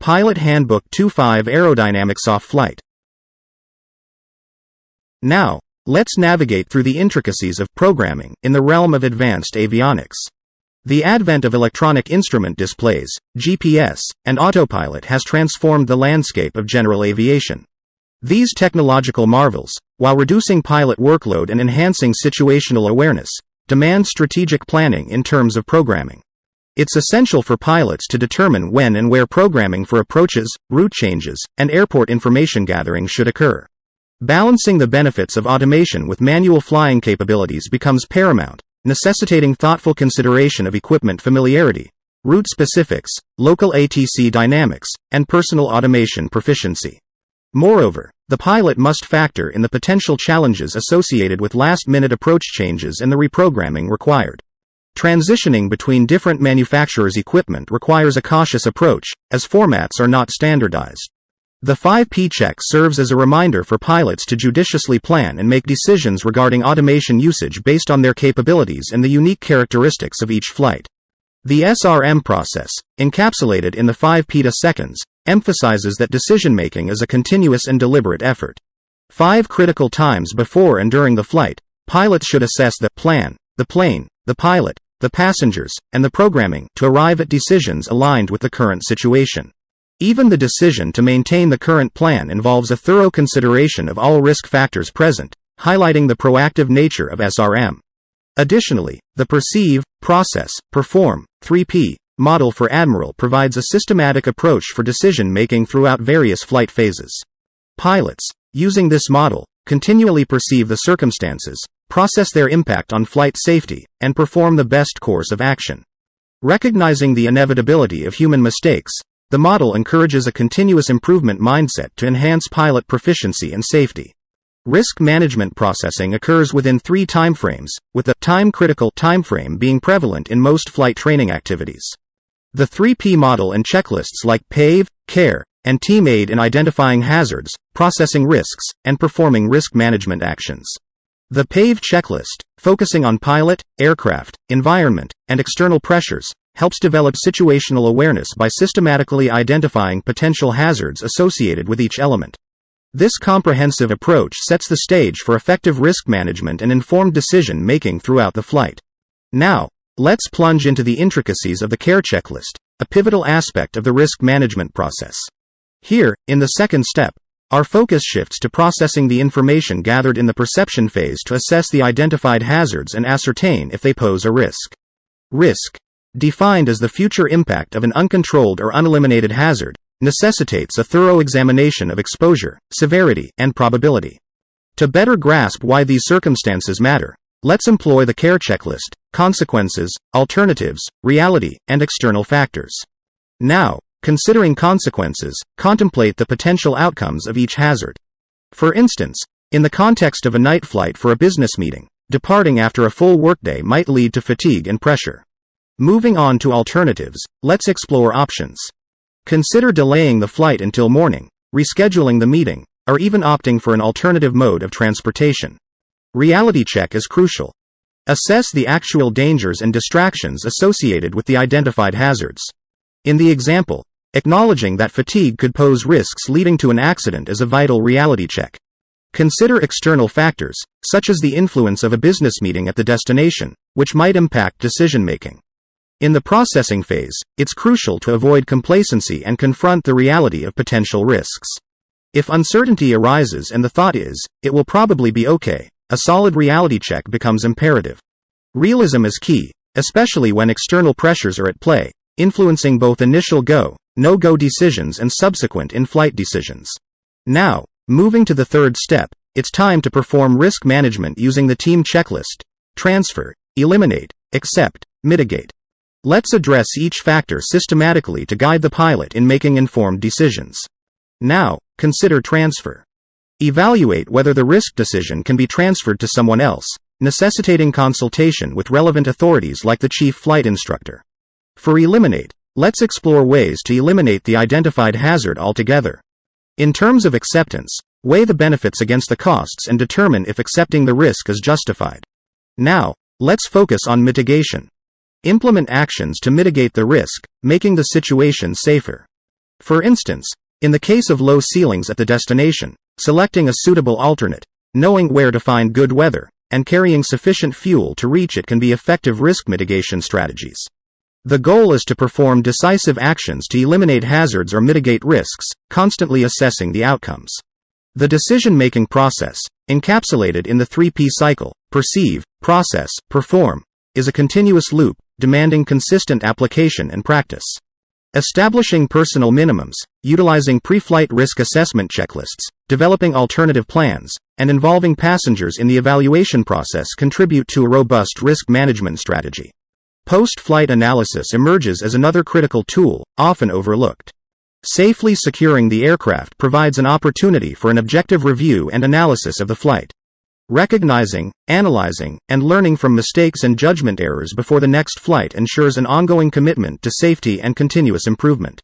Pilot Handbook 2.5 Aerodynamics Off Flight. Now, let's navigate through the intricacies of programming in the realm of advanced avionics. The advent of electronic instrument displays, GPS, and autopilot has transformed the landscape of general aviation. These technological marvels, while reducing pilot workload and enhancing situational awareness, demand strategic planning in terms of programming. It's essential for pilots to determine when and where programming for approaches, route changes, and airport information gathering should occur. Balancing the benefits of automation with manual flying capabilities becomes paramount, necessitating thoughtful consideration of equipment familiarity, route specifics, local ATC dynamics, and personal automation proficiency. Moreover, the pilot must factor in the potential challenges associated with last-minute approach changes and the reprogramming required. Transitioning between different manufacturers' equipment requires a cautious approach, as formats are not standardized. The 5P check serves as a reminder for pilots to judiciously plan and make decisions regarding automation usage based on their capabilities and the unique characteristics of each flight. The SRM process, encapsulated in the 5P seconds, emphasizes that decision-making is a continuous and deliberate effort. 5 critical times before and during the flight, pilots should assess the plan, the plane, the pilot, the passengers, and the programming to arrive at decisions aligned with the current situation. Even the decision to maintain the current plan involves a thorough consideration of all risk factors present, highlighting the proactive nature of SRM. Additionally, the Perceive, Process, Perform, 3P model for Admiral provides a systematic approach for decision-making throughout various flight phases. Pilots, using this model, continually perceive the circumstances, process their impact on flight safety, and perform the best course of action. Recognizing the inevitability of human mistakes, the model encourages a continuous improvement mindset to enhance pilot proficiency and safety. Risk management processing occurs within 3 timeframes, with the time-critical timeframe being prevalent in most flight training activities. The 3P model and checklists like PAVE, CARE, and Team aid in identifying hazards, processing risks, and performing risk management actions. The PAVE checklist, focusing on pilot, aircraft, environment, and external pressures, helps develop situational awareness by systematically identifying potential hazards associated with each element. This comprehensive approach sets the stage for effective risk management and informed decision-making throughout the flight. Now, let's plunge into the intricacies of the CARE checklist, a pivotal aspect of the risk management process. Here, in the second step, our focus shifts to processing the information gathered in the perception phase to assess the identified hazards and ascertain if they pose a risk. Risk, defined as the future impact of an uncontrolled or uneliminated hazard, necessitates a thorough examination of exposure, severity, and probability. To better grasp why these circumstances matter, let's employ the CARE checklist: consequences, alternatives, reality, and external factors. Now, considering consequences, contemplate the potential outcomes of each hazard. For instance, in the context of a night flight for a business meeting, departing after a full workday might lead to fatigue and pressure. Moving on to alternatives, let's explore options. Consider delaying the flight until morning, rescheduling the meeting, or even opting for an alternative mode of transportation. Reality check is crucial. Assess the actual dangers and distractions associated with the identified hazards. In the example, acknowledging that fatigue could pose risks leading to an accident is a vital reality check. Consider external factors, such as the influence of a business meeting at the destination, which might impact decision-making. In the processing phase, it's crucial to avoid complacency and confront the reality of potential risks. If uncertainty arises and the thought is, it will probably be okay, a solid reality check becomes imperative. Realism is key, especially when external pressures are at play, influencing both initial go, no-go decisions and subsequent in-flight decisions. Now, moving to the third step, it's time to perform risk management using the team checklist: transfer, eliminate, accept, mitigate. Let's address each factor systematically to guide the pilot in making informed decisions. Now, consider transfer. Evaluate whether the risk decision can be transferred to someone else, necessitating consultation with relevant authorities like the chief flight instructor. For eliminate, let's explore ways to eliminate the identified hazard altogether. In terms of acceptance, weigh the benefits against the costs and determine if accepting the risk is justified. Now, let's focus on mitigation. Implement actions to mitigate the risk, making the situation safer. For instance, in the case of low ceilings at the destination, selecting a suitable alternate, knowing where to find good weather, and carrying sufficient fuel to reach it can be effective risk mitigation strategies. The goal is to perform decisive actions to eliminate hazards or mitigate risks, constantly assessing the outcomes. The decision-making process, encapsulated in the 3P cycle, perceive, process, perform, is a continuous loop, demanding consistent application and practice. Establishing personal minimums, utilizing pre-flight risk assessment checklists, developing alternative plans, and involving passengers in the evaluation process contribute to a robust risk management strategy. Post-flight analysis emerges as another critical tool, often overlooked. Safely securing the aircraft provides an opportunity for an objective review and analysis of the flight. Recognizing, analyzing, and learning from mistakes and judgment errors before the next flight ensures an ongoing commitment to safety and continuous improvement.